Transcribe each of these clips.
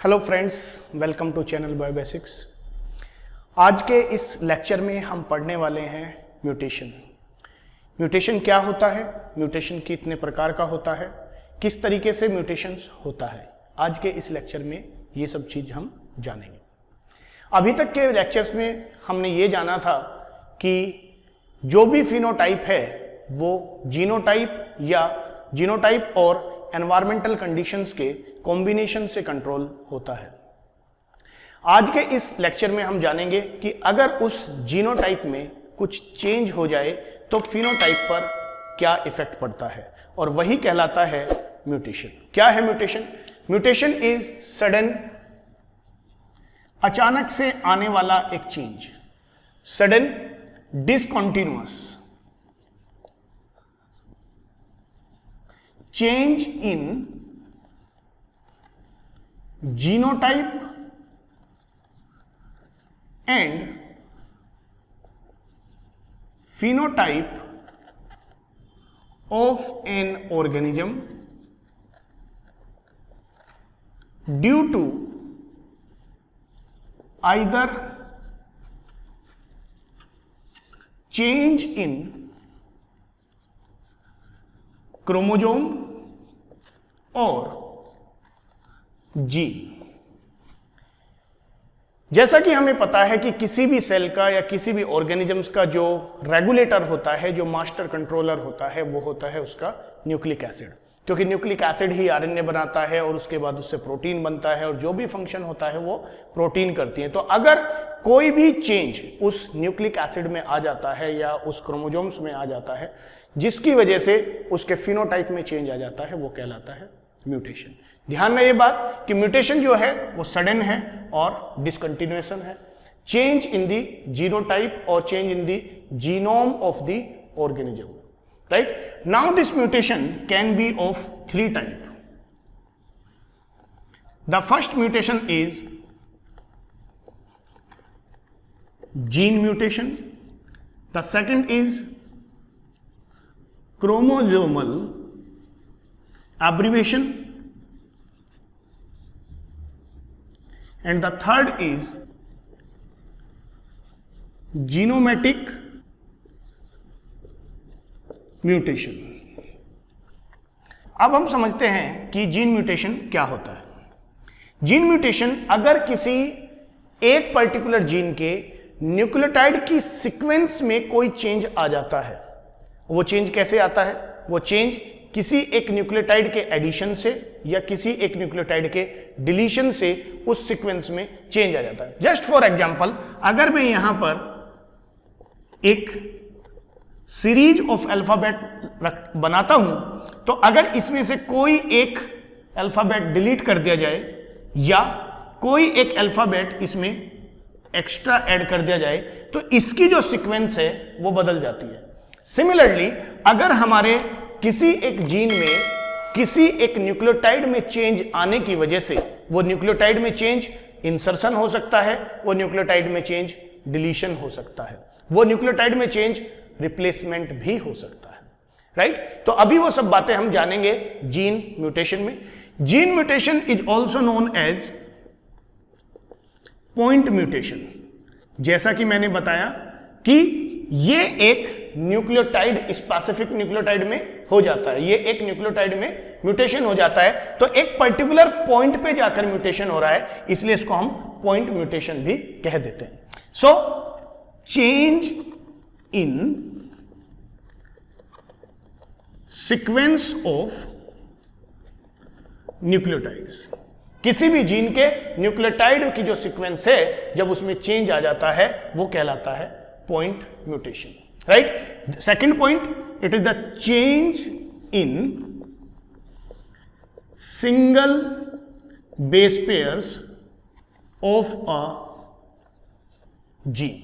Hello friends, welcome to channel Biobasics. आज के इस लेक्चर में हम पढ़ने वाले हैं म्यूटेशन। म्यूटेशन क्या होता है, म्यूटेशन कितने प्रकार का होता है, किस तरीके से म्यूटेशंस होता है। आज के इस लेक्चर में ये सब चीज़ हम जानेंगे। अभी तक के लेक्चर्स में हमने ये जाना था कि जो भी फिनोटाइप है वो जीनोटाइप या जीनोटाइप और एनवायरमेंटल कंडीशंस के कॉम्बिनेशन से कंट्रोल होता है। आज के इस लेक्चर में हम जानेंगे कि अगर उस जीनोटाइप में कुछ चेंज हो जाए तो फिनोटाइप पर क्या इफेक्ट पड़ता है, और वही कहलाता है म्यूटेशन। क्या है म्यूटेशन? म्यूटेशन इज सडन, अचानक से आने वाला एक change, sudden discontinuous change in genotype and phenotype of an organism due to either change in chromosome or gene। जैसा कि हमें पता है कि किसी भी सेल का या किसी भी ऑर्गेनिजम्स का जो रेगुलेटर होता है, जो मास्टर कंट्रोलर होता है, वो होता है उसका न्यूक्लिक एसिड, क्योंकि न्यूक्लिक एसिड ही आरएनए बनाता है और उसके बाद उससे प्रोटीन बनता है और जो भी फंक्शन होता है वो प्रोटीन करती है। तो अगर कोई भी चेंज उस न्यूक्लिक एसिड में आ जाता है या उस क्रोमोजोम्स में आ जाता है जिसकी वजह से उसके फिनोटाइप में चेंज आ जाता है, वो कहलाता है म्यूटेशन। ध्यान में ये बात कि म्यूटेशन जो है वो सडन है और डिसकंटिन्यूएशन है, चेंज इन दी जीनोटाइप और change in the genome of the organism, right. Now this mutation can be of three type. The first mutation is gene mutation, the second is chromosomal abbreviation, and the third is genomatic mutation। अब हम समझते हैं कि gene mutation क्या होता है। Gene mutation अगर किसी एक पर्टिकुलर जीन के न्यूक्लियोटाइड की सीक्वेंस में कोई चेंज आ जाता है। वो चेंज कैसे आता है? वो चेंज किसी एक न्यूक्लियोटाइड के एडिशन से या किसी एक न्यूक्लियोटाइड के डिलीशन से उस सीक्वेंस में चेंज आ जाता है। जस्ट फॉर एग्जांपल, अगर मैं यहां पर एक सीरीज ऑफ अल्फाबेट बनाता हूं तो अगर इसमें से कोई एक अल्फाबेट डिलीट कर दिया जाए या कोई एक अल्फाबेट इसमें एक्स्ट्रा ऐड कर दिया जाए तो इसकी जो सीक्वेंस है वो बदल जाती है। सिमिलरली अगर हमारे किसी एक जीन में किसी एक न्यूक्लियोटाइड में चेंज आने की वजह से वो न्यूक्लियोटाइड में चेंज इंसर्शन हो सकता है, वो न्यूक्लियोटाइड में चेंज डिलीशन हो सकता है, वो न्यूक्लियोटाइड में चेंज रिप्लेसमेंट भी हो सकता है, राइट। तो अभी वो सब बातें हम जानेंगे जीन म्यूटेशन में। Gene mutation is also known as point mutation. जैसा कि मैंने बताया कि ये एक न्यूक्लियोटाइड स्पेसिफिक न्यूक्लियोटाइड में हो जाता है, ये एक न्यूक्लियोटाइड में म्यूटेशन हो जाता है तो एक पर्टिकुलर पॉइंट पे जाकर म्यूटेशन हो रहा है, इसलिए इसको हम पॉइंट म्यूटेशन भी कह देते हैं। So change in sequence of nucleotides, किसी भी जीन के न्यूक्लियोटाइड की जो सीक्वेंस है जब उसमें चेंज आ जाता है वो कहलाता है point mutation, right? Second point, it is the change in single base pairs of a gene।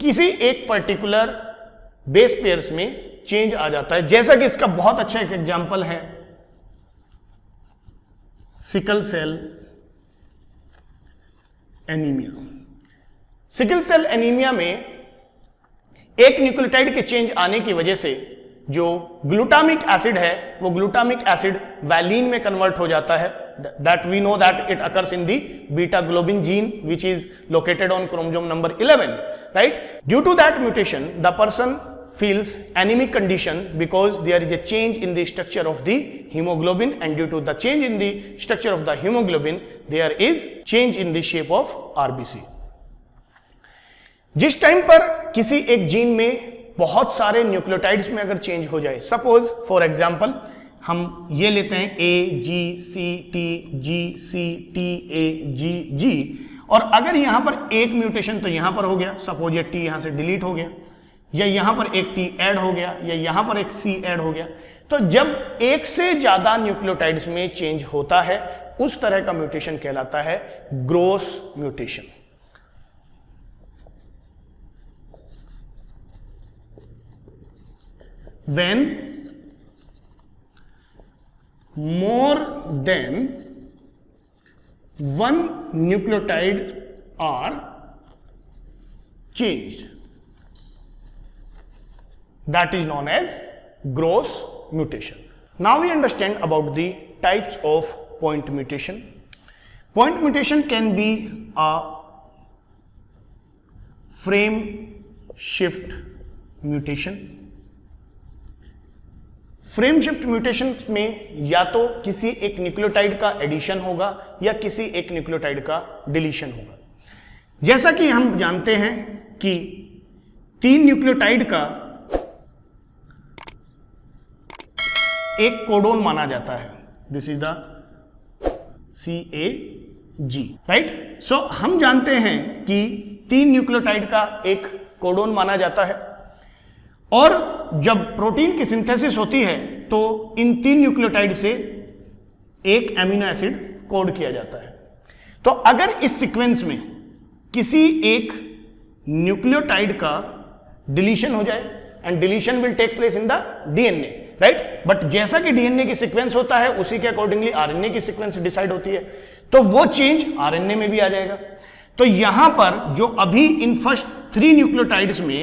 किसी एक पर्टिकुलर बेस पेयर्स में चेंज आ जाता है, जैसा कि इसका बहुत अच्छा एक एग्जांपल है sickle cell anaemia. Sickle cell anaemia में एक न्यूक्लियोटाइड के चेंज आने की वजह से जो ग्लूटामिक एसिड है वो ग्लूटामिक एसिड वैलीन में कन्वर्ट हो जाता है that we know that it occurs in the beta globin gene, which is located on chromosome number 11, right? Due to that mutation, the person feels anemic condition because there is a change in the structure of the hemoglobin, and due to the change in the structure of the hemoglobin, there is change in the shape of RBC. जिस time पर किसी एक gene में बहुत सारे nucleotides में अगर change हो जाए, सपोज फॉर एग्जांपल हम ये लेते हैं A G C T G C T A G G, और अगर यहां पर एक म्यूटेशन तो यहां पर हो गया, सपोज ये T यहां से डिलीट हो गया, या यहां पर एक T ऐड हो गया, या यहां पर एक C ऐड हो गया, तो जब एक से ज्यादा न्यूक्लियोटाइड्स में चेंज होता है उस तरह का म्यूटेशन कहलाता है gross mutation. When more than one nucleotide are changed, that is known as gross mutation. Now we understand about the types of point mutation. Point mutation can be a frame shift mutation. Frame shift mutation में या तो किसी एक nucleotide का addition होगा या किसी एक न्यूक्लियोटाइड का डिलीशन होगा। जैसा कि हम जानते हैं कि 3 न्यूक्लियोटाइड का एक कोडोन माना जाता है, this is the CAG, right. So हम जानते हैं कि 3 न्यूक्लियोटाइड का एक कोडोन माना जाता है, और जब प्रोटीन की सिंथेसिस होती है तो इन 3 न्यूक्लियोटाइड से एक एमिनो एसिड कोड किया जाता है। तो अगर इस सीक्वेंस में किसी एक न्यूक्लियोटाइड का डिलीशन हो जाए, and deletion will take place in the DNA, right, but जैसा कि डीएनए की सीक्वेंस होता है उसी के अकॉर्डिंगली आरएनए की सीक्वेंस डिसाइड होती है, तो वो चेंज आरएनए में भी आ जाएगा। तो यहां पर जो अभी इन फर्स्ट 3 न्यूक्लियोटाइड्स में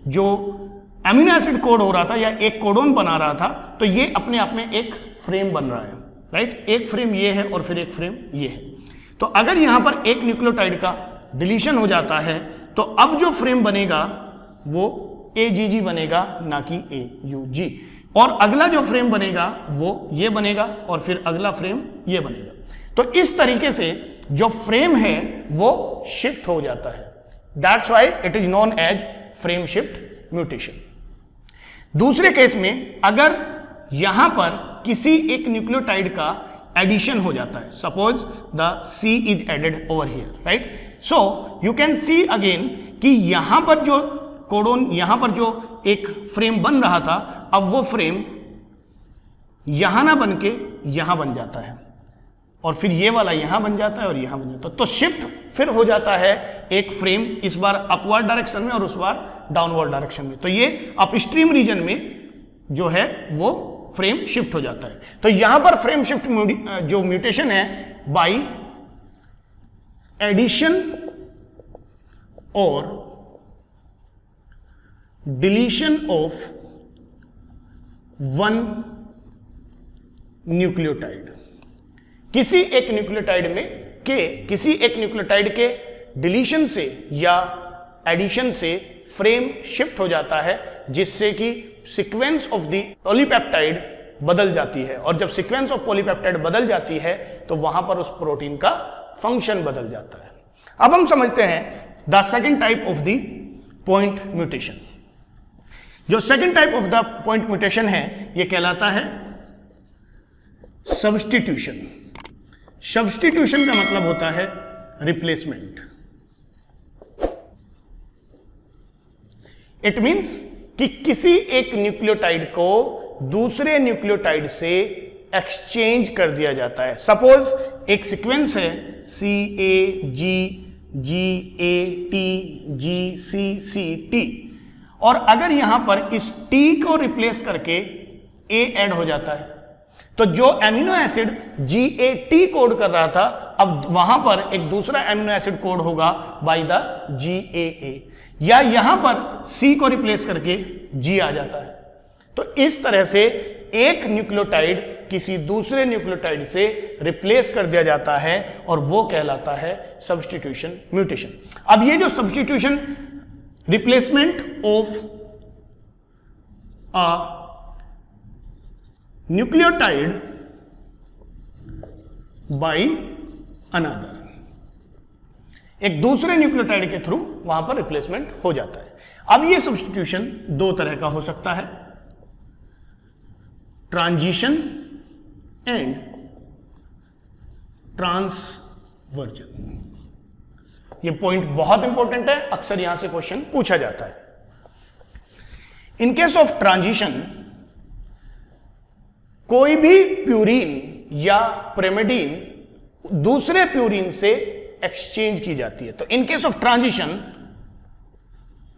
जो एमिनो एसिड कोड हो रहा था या एक कोडोन बना रहा था, तो ये अपने आप में एक फ्रेम बन रहा है, राइट। एक फ्रेम ये है और फिर एक फ्रेम ये है। तो अगर यहां पर एक न्यूक्लियोटाइड का डिलीशन हो जाता है तो अब जो फ्रेम बनेगा वो AGG बनेगा, ना कि AUG, और अगला जो फ्रेम बनेगा वो ये बनेगा, और फिर अगला फ्रेम ये बनेगा। तो इस तरीके से जो फ्रेम है वो शिफ्ट हो जाता है, that's why it is known as frame shift mutation. दूसरे केस में अगर यहां पर किसी एक न्यूक्लियोटाइड का एडिशन हो जाता है, suppose the C is added over here, right, so you can see again कि यहां पर जो कोडोन, यहां पर जो एक फ्रेम बन रहा था, अब वो फ्रेम यहां ना बन के यहां बन जाता है, और फिर ये वाला यहां बन जाता है और यहां बन जाता है। तो शिफ्ट फिर हो जाता है एक फ्रेम, इस बार अपवर्ड डायरेक्शन में और उस बार डाउनवर्ड डायरेक्शन में। तो ये अपस्ट्रीम रीजन में जो है वो फ्रेम शिफ्ट हो जाता है। तो यहां पर फ्रेम शिफ्ट जो म्यूटेशन है बाय एडिशन और डिलीशन ऑफ वन न्यूक्लियोटाइड, किसी एक न्यूक्लियोटाइड में किसी एक न्यूक्लियोटाइड के डिलीशन से या एडिशन से फ्रेम शिफ्ट हो जाता है, जिससे कि सीक्वेंस ऑफ द पॉलीपेप्टाइड बदल जाती है, और जब सीक्वेंस ऑफ पॉलीपेप्टाइड बदल जाती है तो वहां पर उस प्रोटीन का फंक्शन बदल जाता है। अब हम समझते हैं the second type of the point mutation. जो second type of the point mutation है यह कहलाता है सब्स्टिट्यूशन। सब्स्टिट्यूशन का मतलब होता है रिप्लेसमेंट। इट मींस कि किसी एक न्यूक्लियोटाइड को दूसरे न्यूक्लियोटाइड से एक्सचेंज कर दिया जाता है। सपोज एक सीक्वेंस है CAG GAT GCCT, और अगर यहां पर इस T को रिप्लेस करके A ऐड हो जाता है, तो जो एमिनो एसिड GAT कोड कर रहा था, अब वहां पर एक दूसरा एमिनो एसिड कोड होगा बाय द GAA, या यहां पर C को रिप्लेस करके G आ जाता है। तो इस तरह से एक न्यूक्लियोटाइड किसी दूसरे न्यूक्लियोटाइड से रिप्लेस कर दिया जाता है और वो कहलाता है सब्स्टिट्यूशन म्यूटेशन। अब ये जो substitution replacement of a nucleotide by another, एक दूसरे न्यूक्लियोटाइड के थ्रू वहां पर रिप्लेसमेंट हो जाता है। अब ये सब्स्टिट्यूशन दो तरह का हो सकता है, ट्रांजिशन एंड ट्रांसवर्जन। ये पॉइंट बहुत इंपॉर्टेंट है, अक्सर यहां से क्वेश्चन पूछा जाता है। इन केस ऑफ ट्रांजिशन कोई भी प्यूरीन या पिरिमिडीन दूसरे प्यूरीन से एक्सचेंज की जाती है। तो in case of transition,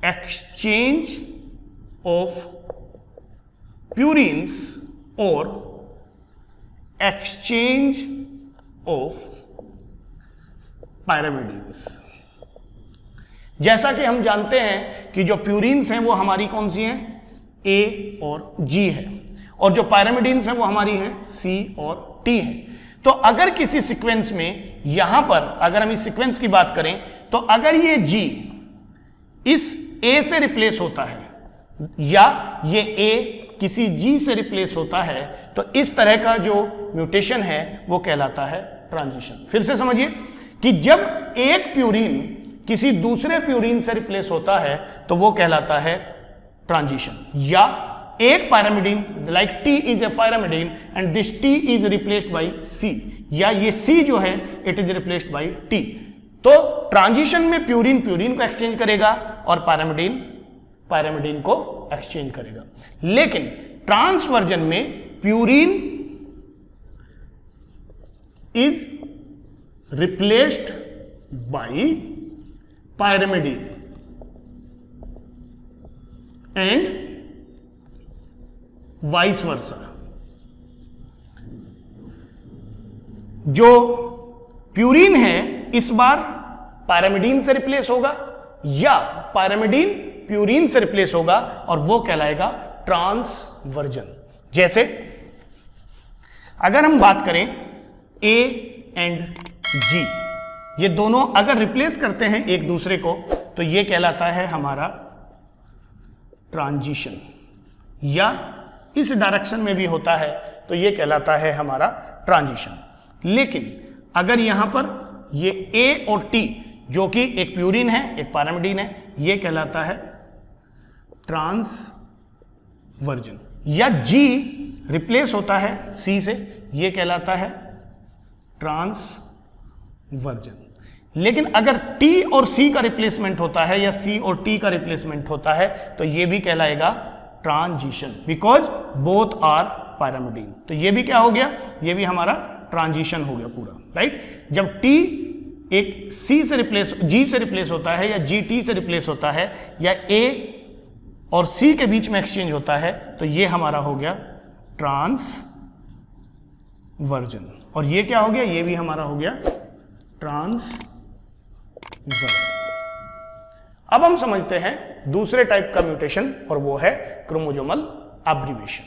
exchange of purines और एक्सचेंज ऑफ पायरामिडीन्स। जैसा कि हम जानते हैं कि जो प्यूरीन्स हैं वो हमारी कौन सी हैं, ए और जी है, और जो पायरामिडीन्स हैं वो हमारी हैं सी और टी हैं। तो अगर किसी सीक्वेंस में यहां पर अगर हम इस सीक्वेंस की बात करें तो अगर ये जी इस ए से रिप्लेस होता है या ये ए किसी जी से रिप्लेस होता है तो इस तरह का जो म्यूटेशन है वो कहलाता है ट्रांजिशन। फिर से समझिए कि जब एक प्यूरीन किसी दूसरे प्यूरीन से रिप्लेस होता है तो वो कहलाता है ट्रांजिशन। या एक pyrimidine like T is a pyrimidine and this T is replaced by C, या ये सी जो है it is replaced by T. तो ट्रांजिशन में प्यूरीन प्यूरीन को एक्सचेंज करेगा और पायरामिडीन पायरामिडीन को एक्सचेंज करेगा। लेकिन ट्रांसवर्जन में purine is replaced bye pyrimidine and vice versa. जो प्यूरीन है इस बार पायरामिडीन से रिप्लेस होगा या पायरामिडीन प्यूरीन से रिप्लेस होगा और वो कहलाएगा ट्रांसवर्जन। जैसे अगर हम बात करें ए एंड जी, ये दोनों अगर रिप्लेस करते हैं एक दूसरे को तो ये कहलाता है हमारा ट्रांजिशन, या इस डायरेक्शन में भी होता है तो ये कहलाता है हमारा ट्रांजिशन। लेकिन अगर यहां पर ये ए और टी जो कि एक प्यूरीन है एक पायरामिडीन है, ये कहलाता है ट्रांसवर्जन। या जी रिप्लेस होता है सी से, ये कहलाता है ट्रांसवर्जन। लेकिन अगर टी और सी का रिप्लेसमेंट होता है या सी और टी का रिप्लेसमेंट होता है तो ये भी कहलाएगा transition, because both are pyrimidine. तो ये भी क्या हो गया, ये भी हमारा ट्रांजिशन हो गया पूरा, राइट। जब टी एक सी से रिप्लेस जी से रिप्लेस होता है या जी टी से रिप्लेस होता है या ए और सी के बीच में एक्सचेंज होता है तो ये हमारा हो गया ट्रांसवर्जन। और ये क्या हो गया, ये भी हमारा हो गया ट्रांसवर्जन। अब हम समझते हैं दूसरे टाइप का म्यूटेशन और वो है क्रोमोसोमल एब्रीविएशन।